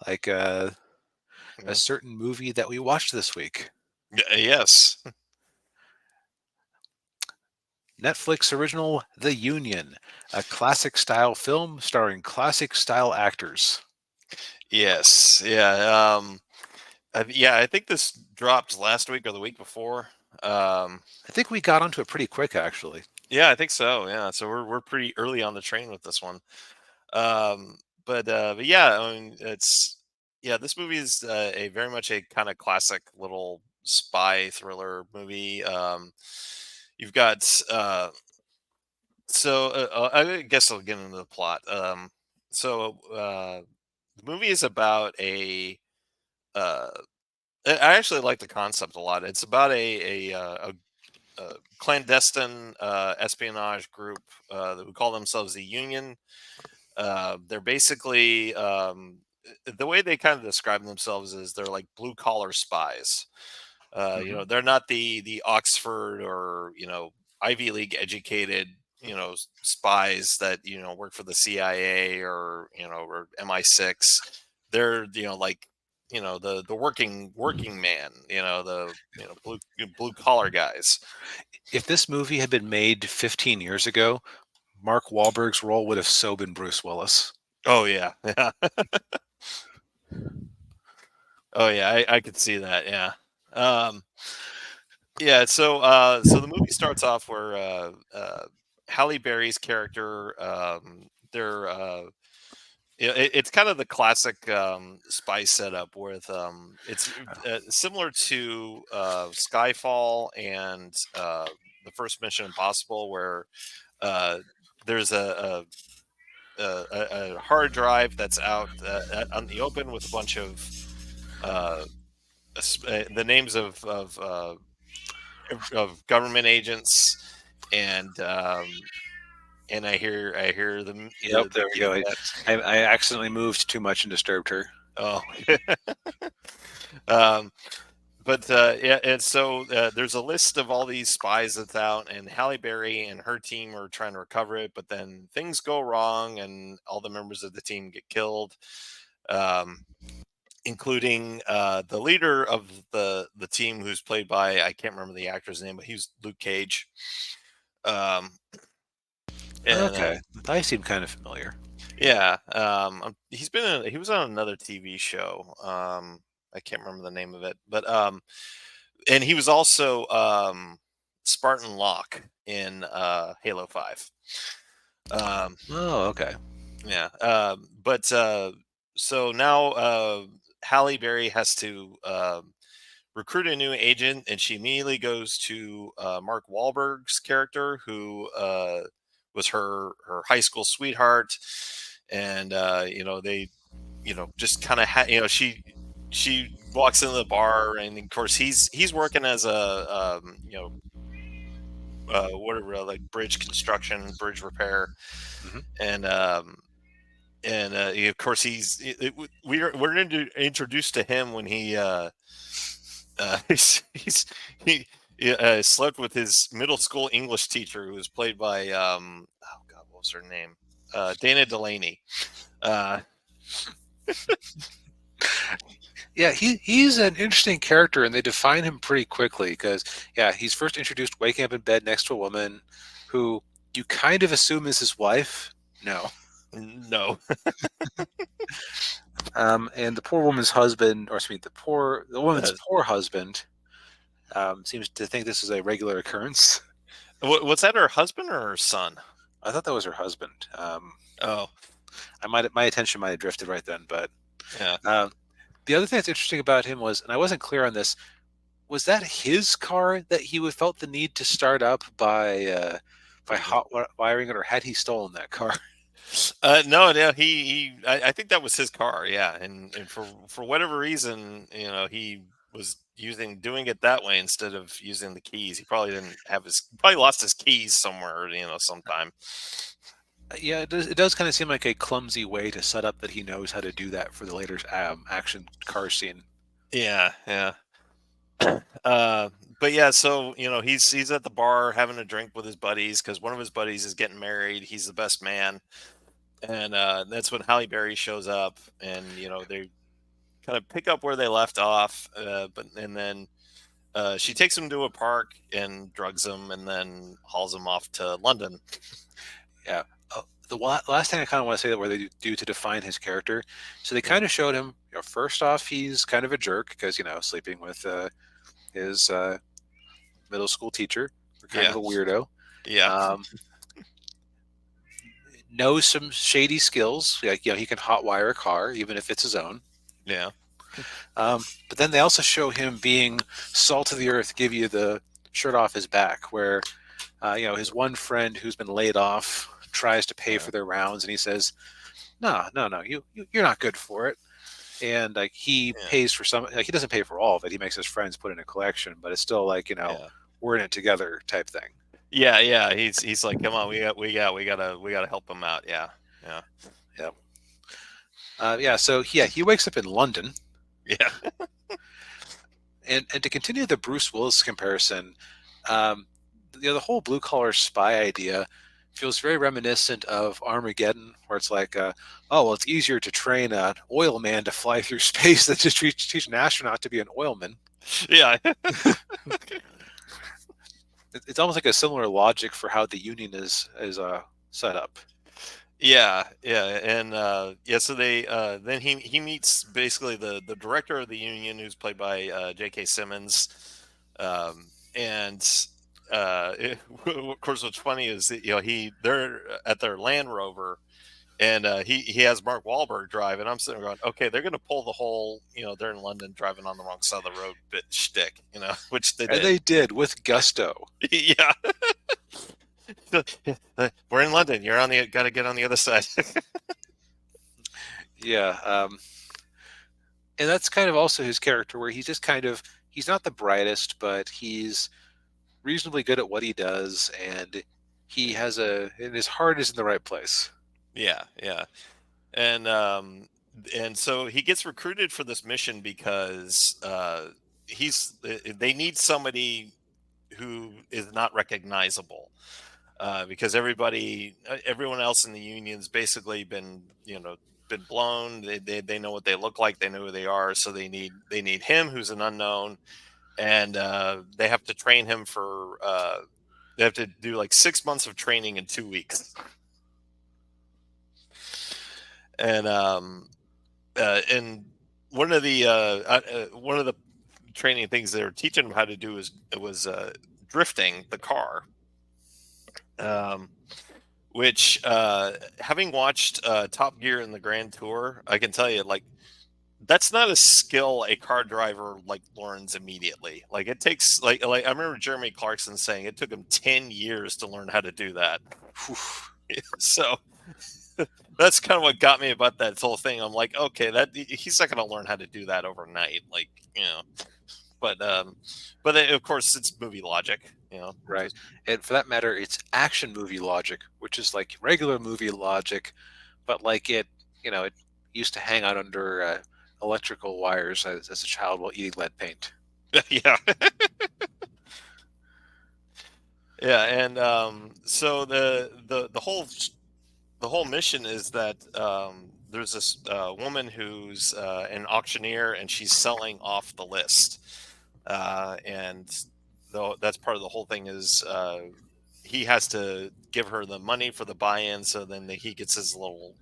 like a Yeah. certain movie that we watched this week. Yes. Netflix original The Union, a classic style film starring classic style actors. Yes. Yeah. Yeah. I think this dropped last week or the week before. Um, I think we got onto it pretty quick, actually. yeah, I think so. Yeah. So we're pretty early on the train with this one. Um, but yeah, I mean, this movie is a very much a kind of classic little spy thriller movie. You've got I guess I'll get into the plot. The movie is about uh, I actually like the concept a lot. It's about a clandestine espionage group that would call themselves the Union. They're basically the way they kind of describe themselves is they're like blue collar spies. Hmm. They're not the Oxford or Ivy League educated spies that work for the CIA or MI6. They're like the working man, the blue collar guys. If this movie had been made 15 years ago, Mark Wahlberg's role would have so been Bruce Willis. Oh yeah, yeah. Oh yeah, I could see that. Yeah. Um, yeah. So the movie starts off where Halle Berry's character, they're it's kind of the classic spy setup with it's similar to Skyfall and the first Mission Impossible, where uh, there's a hard drive that's out on the open with a bunch of uh, the names of government agents, and I hear Yep, there we the go. internet. I accidentally moved too much and disturbed her. Oh, um, but yeah, and so there's a list of all these spies that's out, and Halle Berry and her team are trying to recover it, but then things go wrong, and all the members of the team get killed, um, including the leader of the team, who's played by, I can't remember the actor's name, but he's Luke Cage. Um, and Okay, I seem kind of familiar. Yeah, he was on another TV show. I can't remember the name of it, but and he was also Spartan Locke in Halo 5. Um, Oh, okay. yeah, but so now Halle Berry has to recruit a new agent, and she immediately goes to Mark Wahlberg's character, who was her high school sweetheart, and they just kind of she walks into the bar, and of course he's working as a whatever, like bridge construction, bridge repair, Hmm. and of course we're introduced to him when he slept with his middle school English teacher, who was played by oh god, what was her name? Dana Delaney. Uh, Yeah, he's an interesting character, and they define him pretty quickly because, yeah, he's first introduced waking up in bed next to a woman who you kind of assume is his wife. No. no, And the poor woman's husband, or excuse me, the woman's uh, poor husband, seems to think this is a regular occurrence. was that her husband or her son? I thought that was her husband. Oh, My attention might have drifted right then, but yeah. um, the other thing that's interesting about him was, and I wasn't clear on this, was that his car that he would felt the need to start up by wiring it, or had he stolen that car? No, no, I think that was his car. Yeah, and for whatever reason, he was doing it that way instead of using the keys. He probably didn't have probably lost his keys somewhere, sometime. Yeah, it does kind of seem like a clumsy way to set up that he knows how to do that for the later action car scene. Yeah, yeah. Uh, but yeah, so he's at the bar having a drink with his buddies because one of his buddies is getting married. He's the best man, and that's when Halle Berry shows up, and kind of pick up where they left off. But and then she takes him to a park and drugs him, and then hauls him off to London. Yeah. Last thing I kind of want to say that where they do to define his character. So they Yeah, kind of showed him. First off, he's kind of a jerk because sleeping with his middle school teacher. Kind yeah, of a weirdo. yeah, Um, knows some shady skills. Like he can hotwire a car even if it's his own. yeah, But then they also show him being salt of the earth, give you the shirt off his back, where his one friend who's been laid off tries to pay yeah, for their rounds, and he says, "No, no, no, you're not good for it." And like he yeah, pays for some, like he doesn't pay for all of it. He makes his friends put in a collection, but it's still like yeah. we're in it together type thing. Yeah, yeah. He's like, come on, we gotta help him out. Yeah, yeah, Yeah, yeah. So yeah, he wakes up in London, yeah, and to continue the Bruce Willis comparison, um, the whole blue collar spy idea feels very reminiscent of Armageddon, where it's like, oh well, it's easier to train an oil man to fly through space than to teach an astronaut to be an oilman. yeah. It's almost like a similar logic for how the Union is set up. Yeah, yeah, and yeah. So they then he meets basically the director of the union, who's played by J.K. Simmons, and of course, what's funny is that, they're at their Land Rover, and he has Mark Wahlberg drive, and I'm sitting there going, okay, they're going to pull the whole, they're in London driving on the wrong side of the road bit shtick, which they And did. they did with gusto. Yeah. We're in London. You're on the got to get on the other side. Yeah. And that's kind of also his character, where he's just he's not the brightest, but he's reasonably good at what he does, and and his heart is in the right place. Yeah, yeah. And so he gets recruited for this mission because they need somebody who is not recognizable, because everyone else in the union's basically been blown. They know what they look like, they know who they are, so they need him, who's an unknown, and they have to train him for they have to do like 6 months of training in 2 weeks. And and one of the training things they were teaching him how to do was drifting the car, um, which, having watched Top Gear and the Grand Tour, I can tell you, like, that's not a skill a car driver like learns immediately. Like, it takes like I remember Jeremy Clarkson saying it took him 10 years to learn how to do that. So that's kind of what got me about that whole thing. I'm like, okay, that he's not going to learn how to do that overnight, like, But of course, it's movie logic, Right. And for that matter, it's action movie logic, which is like regular movie logic, but like it used to hang out under electrical wires as a child while eating lead paint. Yeah, yeah, and so the whole mission is that there's this woman who's an auctioneer, and she's selling off the list, and though that's part of the whole thing is he has to give her the money for the buy-in, so then he gets his little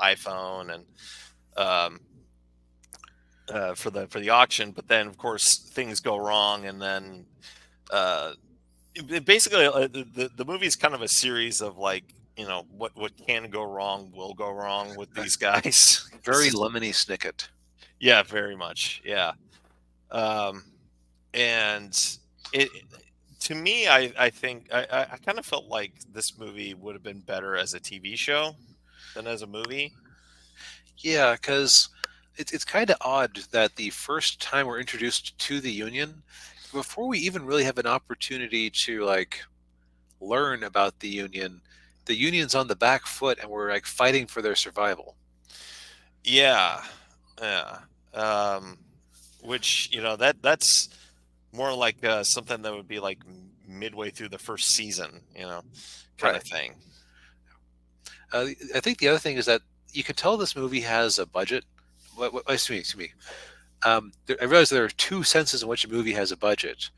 iPhone, and um, for the auction. But then, of course, things go wrong, and then uh, basically the movie is kind of a series of, like, what can go wrong will go wrong with these guys. Very Lemony Snicket. Yeah, very much. Yeah. um and it to me, I think I kind of felt like this movie would have been better as a TV show than as a movie. Yeah, because it's kind of odd that the first time we're introduced to the Union, before we even really have an opportunity to like learn about the Union's on the back foot, and we're like fighting for their survival. Yeah, yeah. um which, that's more like something that would be like midway through the first season, kind of Right. thing. I think the other thing is that you can tell this movie has a budget, excuse me. I realize there are two senses in which a movie has a budget.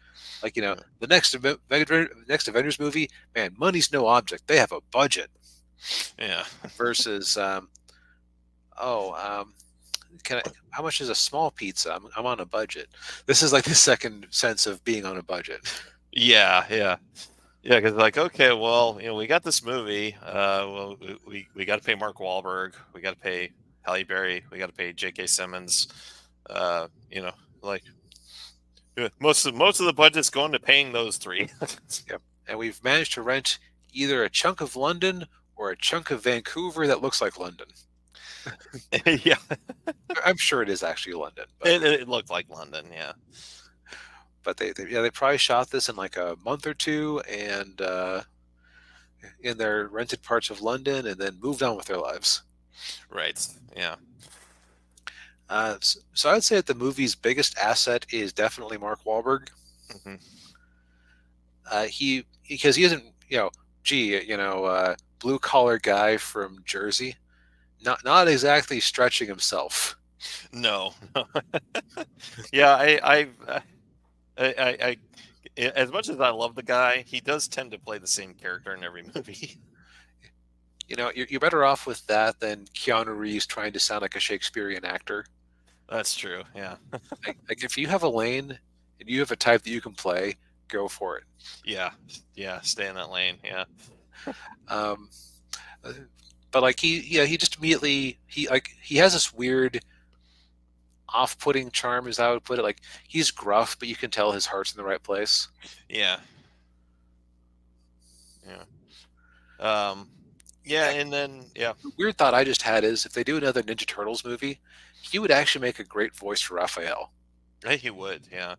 Like the next Avengers movie, man, money's no object. They have a budget. Yeah. Versus, oh, can I? How much is a small pizza? I'm on a budget. This is like the second sense of being on a budget. Yeah, yeah. Yeah, because like, okay, well, we got this movie. Well, we got to pay Mark Wahlberg. We got to pay Halle Berry. We got to pay J.K. Simmons. Uh, you know, like most of the budget's going to paying those three. Yep. And we've managed to rent either a chunk of London or a chunk of Vancouver that looks like London. Yeah, I'm sure it is actually London, but it looked like London. Yeah, they probably shot this in like a month or two, and in their rented parts of London, and then moved on with their lives. right. Yeah, So I'd say that the movie's biggest asset is definitely Mark Wahlberg. hmm He because he isn't blue collar guy from Jersey, not exactly stretching himself. no, yeah. As much as I love the guy, he does tend to play the same character in every movie. You're better off with that than Keanu Reeves trying to sound like a Shakespearean actor. That's true. Yeah, Like if you have a lane and you have a type that you can play, go for it. yeah, yeah. Stay in that lane. Yeah, Um, uh, but like he just immediately he has this weird off-putting charm, as I would put it. Like he's gruff, but you can tell his heart's in the right place. yeah, yeah. Um, yeah, and then yeah, Weird thought I just had is if they do another Ninja Turtles movie, he would actually make a great voice for Raphael. he would. Yeah,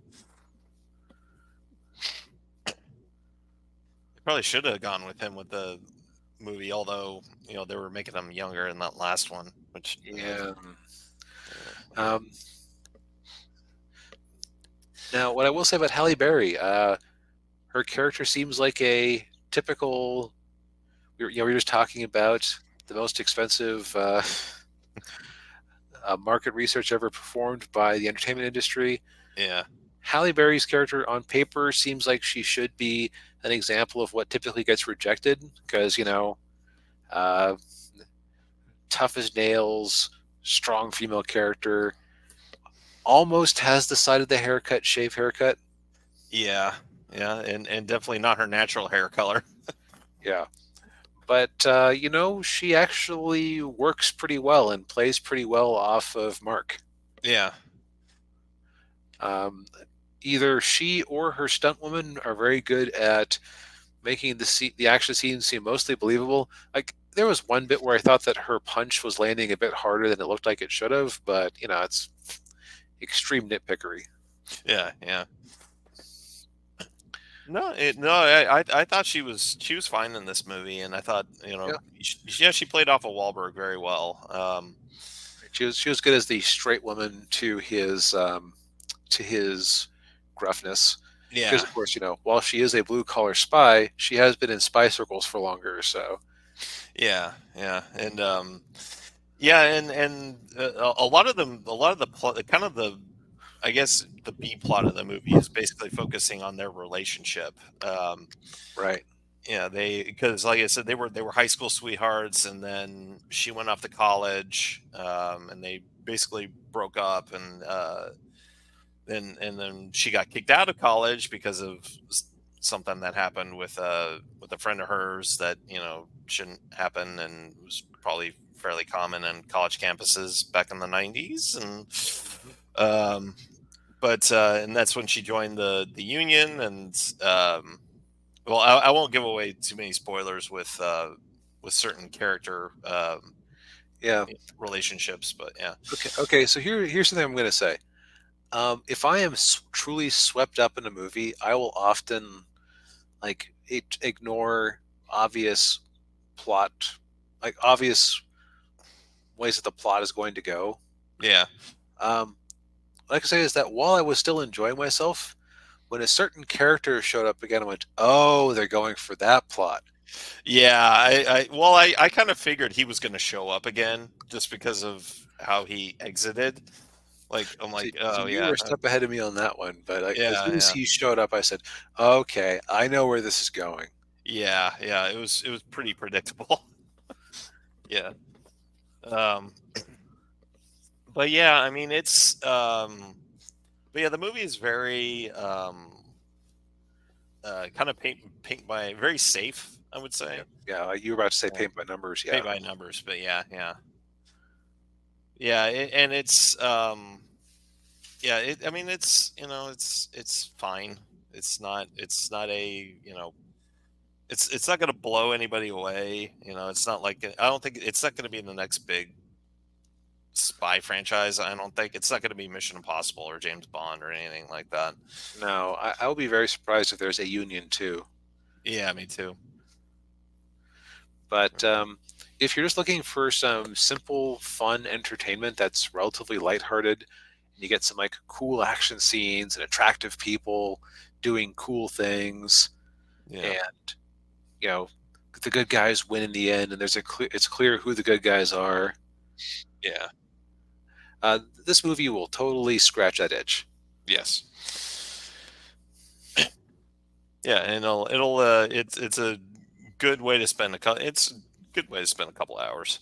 they probably should have gone with him with the movie, although they were making him younger in that last one, which Yeah. yeah, Um, Now, what I will say about Halle Berry, her character seems like a typical. We were just talking about the most expensive market research ever performed by the entertainment industry. yeah, Halle Berry's character on paper seems like she should be an example of what typically gets rejected because, uh, tough as nails, strong female character, almost has the side of the haircut, shave haircut. yeah, yeah, and definitely not her natural hair color. Yeah. But, she actually works pretty well and plays pretty well off of Mark. Yeah, Um, Either she or her stunt woman are very good at making the action scenes seem mostly believable. Like there was one bit where I thought that her punch was landing a bit harder than it looked like it should have, but it's extreme nitpickery. yeah, yeah. No, I thought she was fine in this movie, and I thought Yeah, yeah, she played off of Wahlberg very well. she was good as the straight woman to his gruffness. Because Yeah, of course, while she is a blue collar spy, she has been in spy circles for longer. So yeah, yeah, and yeah, and a lot of the plot, kind of the I guess the B plot of the movie is basically focusing on their relationship. right. Yeah, because like I said, they were high school sweethearts, and then she went off to college, and they basically broke up, and then she got kicked out of college because of something that happened with a friend of hers that shouldn't happen, and was probably fairly common in college campuses back in the 90s. And Mhm. um but and that's when she joined the union. And well, I won't give away too many spoilers with certain character Yeah. relationships, but yeah. Okay. Okay. So here's something I'm going to say. If I am truly swept up in a movie, I will often like ignore obvious plot, like obvious ways that the plot is going to go. Yeah, Um, what I can say is that while I was still enjoying myself, when a certain character showed up again, I went, "Oh, they're going for that plot." yeah. Well, I kind of figured he was going to show up again just because of how he exited. Like, I'm See, like, so oh you yeah, were a step ahead of me on that one, but as yeah, soon as yeah, he showed up, I said, "Okay, I know where this is going." yeah, yeah. It was pretty predictable. Yeah. Um, but yeah, I mean, but yeah, the movie is very kind of paint by very safe, I would Yeah, say. yeah. Like you were about to say Yeah. paint by numbers. Paint Yeah, by numbers, but yeah, yeah, yeah, and I mean, it's fine. It's not a it's not going to blow anybody away. It's not like I don't think it's not going to be the next big spy franchise. I don't think it's not going to be Mission Impossible or James Bond or anything like that. no, I will be very surprised if there's a union too. Yeah, me too. But if you're just looking for some simple, fun entertainment that's relatively lighthearted, and you get some like cool action scenes and attractive people doing cool things, Yeah, and you know the good guys win in the end, and it's clear who the good guys are. yeah, This movie will totally scratch that itch. yes, yeah, and it's a good way to spend it's a good way to spend a couple hours.